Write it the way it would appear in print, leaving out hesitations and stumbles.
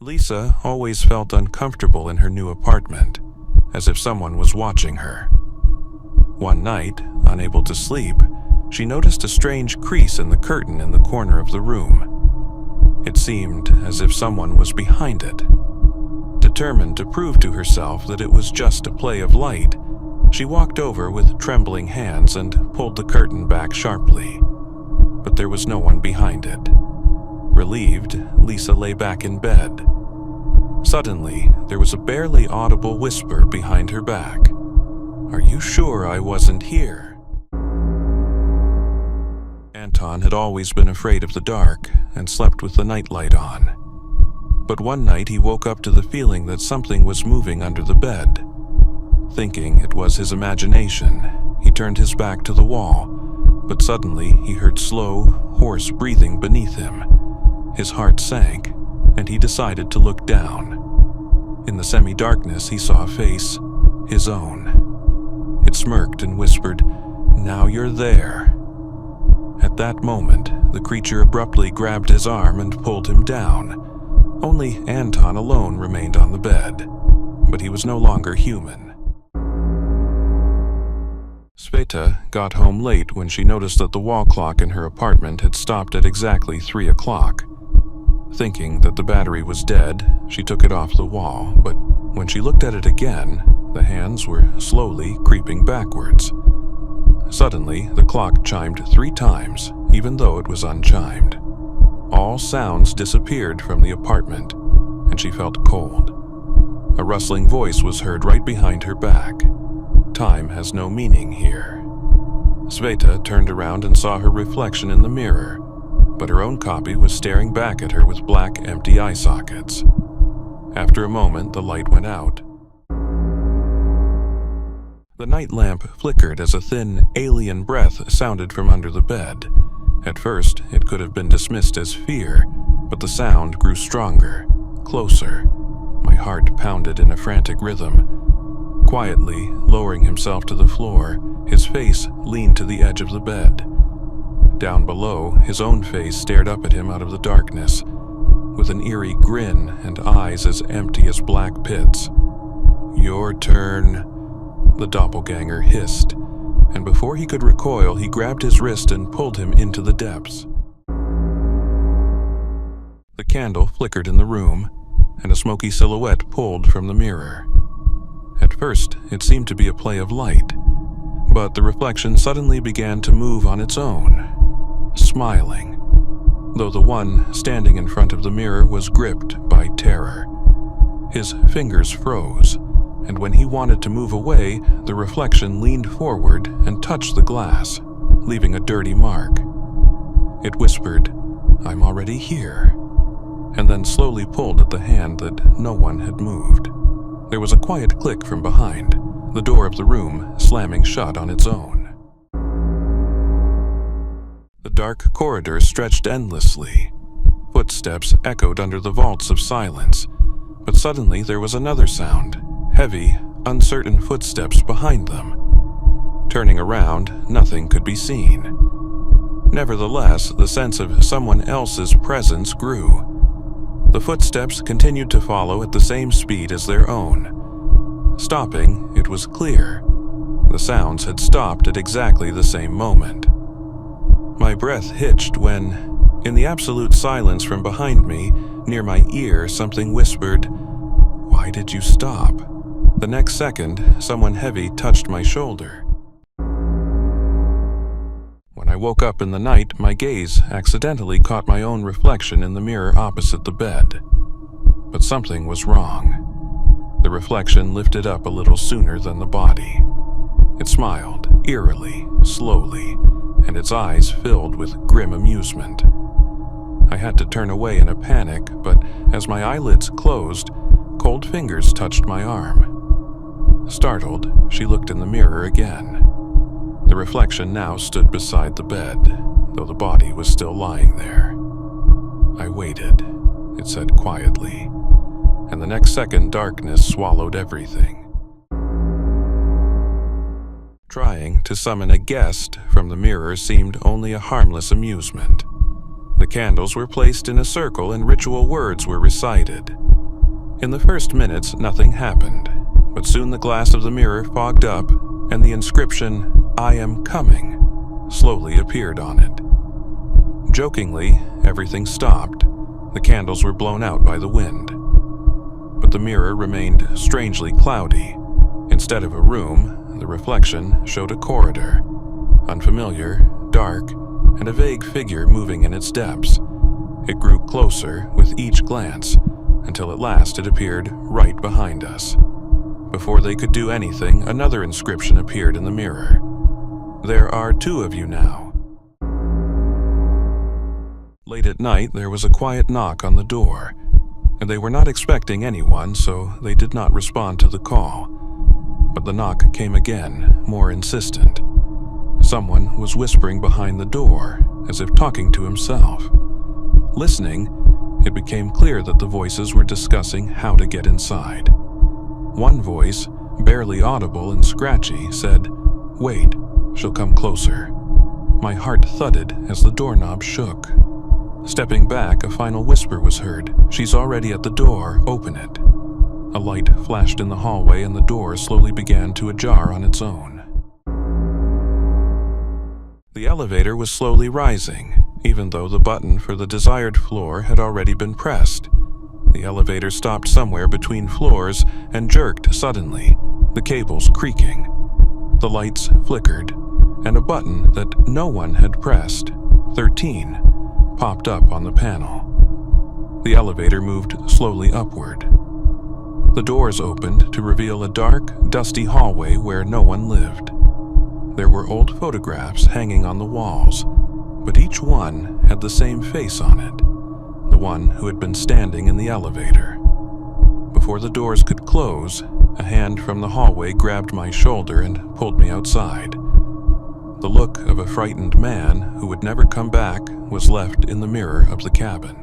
Lisa always felt uncomfortable in her new apartment, as if someone was watching her. One night, unable to sleep, she noticed a strange crease in the curtain in the corner of the room. It seemed as if someone was behind it. Determined to prove to herself that it was just a play of light, she walked over with trembling hands and pulled the curtain back sharply. But there was no one behind it. Relieved, Lisa lay back in bed. Suddenly, there was a barely audible whisper behind her back. "Are you sure I wasn't here?" Anton had always been afraid of the dark and slept with the nightlight on. But one night he woke up to the feeling that something was moving under the bed. Thinking it was his imagination, he turned his back to the wall, but suddenly he heard slow, hoarse breathing beneath him. His heart sank, and he decided to look down. In the semi-darkness, he saw a face, his own. It smirked and whispered, "Now you're there." At that moment, the creature abruptly grabbed his arm and pulled him down. Only Anton alone remained on the bed, but he was no longer human. Sveta got home late when she noticed that the wall clock in her apartment had stopped at exactly 3 o'clock. Thinking that the battery was dead, she took it off the wall, but when she looked at it again, the hands were slowly creeping backwards. Suddenly, the clock chimed 3 times, even though it was unchimed. All sounds disappeared from the apartment, and she felt cold. A rustling voice was heard right behind her back. Time has no meaning here. Sveta turned around and saw her reflection in the mirror, but her own copy was staring back at her with black, empty eye sockets. After a moment, the light went out. The night lamp flickered as a thin, alien breath sounded from under the bed. At first, it could have been dismissed as fear, but the sound grew stronger, closer. My heart pounded in a frantic rhythm. Quietly, lowering himself to the floor, his face leaned to the edge of the bed. Down below, his own face stared up at him out of the darkness, with an eerie grin and eyes as empty as black pits. "Your turn," the doppelganger hissed, and before he could recoil, he grabbed his wrist and pulled him into the depths. The candle flickered in the room, and a smoky silhouette pulled from the mirror. At first, it seemed to be a play of light, but the reflection suddenly began to move on its own, smiling, though the one standing in front of the mirror was gripped by terror. His fingers froze, and when he wanted to move away, the reflection leaned forward and touched the glass, leaving a dirty mark. It whispered, "I'm already here," and then slowly pulled at the hand that no one had moved. There was a quiet click from behind, the door of the room slamming shut on its own. The dark corridor stretched endlessly. Footsteps echoed under the vaults of silence, but suddenly there was another sound, heavy, uncertain footsteps behind them. Turning around, nothing could be seen. Nevertheless, the sense of someone else's presence grew. The footsteps continued to follow at the same speed as their own. Stopping, it was clear. The sounds had stopped at exactly the same moment. My breath hitched when, in the absolute silence from behind me, near my ear, something whispered, "Why did you stop?" The next second, someone heavy touched my shoulder. When I woke up in the night, my gaze accidentally caught my own reflection in the mirror opposite the bed. But something was wrong. The reflection lifted up a little sooner than the body. It smiled, eerily, slowly, and its eyes filled with grim amusement. I had to turn away in a panic, but as my eyelids closed, cold fingers touched my arm. Startled, she looked in the mirror again. The reflection now stood beside the bed, though the body was still lying there. "I waited," it said quietly, and the next second darkness swallowed everything. Trying to summon a guest from the mirror seemed only a harmless amusement. The candles were placed in a circle and ritual words were recited. In the first minutes, nothing happened, but soon the glass of the mirror fogged up and the inscription, "I am coming," slowly appeared on it. Jokingly, everything stopped. The candles were blown out by the wind. But the mirror remained strangely cloudy. Instead of a room, the reflection showed a corridor, unfamiliar, dark, and a vague figure moving in its depths. It grew closer with each glance, until at last it appeared right behind us. Before they could do anything, another inscription appeared in the mirror. "There are 2 of you now." Late at night, there was a quiet knock on the door, and they were not expecting anyone, so they did not respond to the call. But the knock came again, more insistent. Someone was whispering behind the door, as if talking to himself. Listening, it became clear that the voices were discussing how to get inside. One voice, barely audible and scratchy, said, "Wait, she'll come closer." My heart thudded as the doorknob shook. Stepping back, a final whisper was heard. "She's already at the door, open it." A light flashed in the hallway and the door slowly began to ajar on its own. The elevator was slowly rising, even though the button for the desired floor had already been pressed. The elevator stopped somewhere between floors and jerked suddenly, the cables creaking. The lights flickered, and a button that no one had pressed, 13, popped up on the panel. The elevator moved slowly upward. The doors opened to reveal a dark, dusty hallway where no one lived. There were old photographs hanging on the walls, but each one had the same face on it, the one who had been standing in the elevator. Before the doors could close, a hand from the hallway grabbed my shoulder and pulled me outside. The look of a frightened man who would never come back was left in the mirror of the cabin.